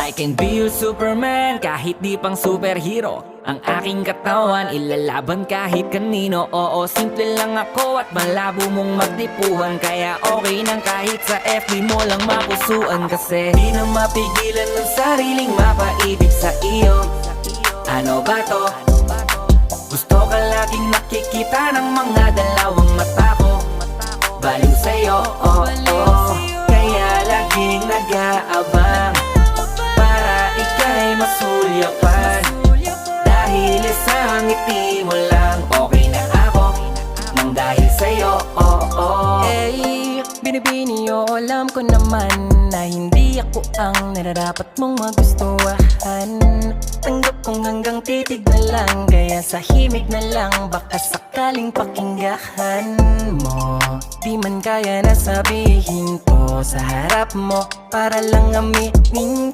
I can be your Superman kahit di pang superhero. Ang aking katawan ilalaban kahit kanino. Oo, simple lang ako at malabo mong magdipuhan. Kaya okay nang kahit sa FB mo lang mapusuan. Kasi di na mapigilan ng sariling mapaibig sa iyo. Ano ba to? Gusto ka laging nakikita ng mga dalawang mata ko. Baliw sa'yo, oh, oh. Kaya laging nag-aabang para ika'y masulyapan. Dahil isang ngiti mo lang, okay na ako nang dahil sa'yo, oh, oh. Eh, binibini o alam ko naman na hindi ako ang nararapat mong magustuhan. Tanggap kong hanggang titig na lang, kaya sa himig na lang baka sakaling pakinggan mo. Di man kaya na sabihin ko sa harap mo para lang aminin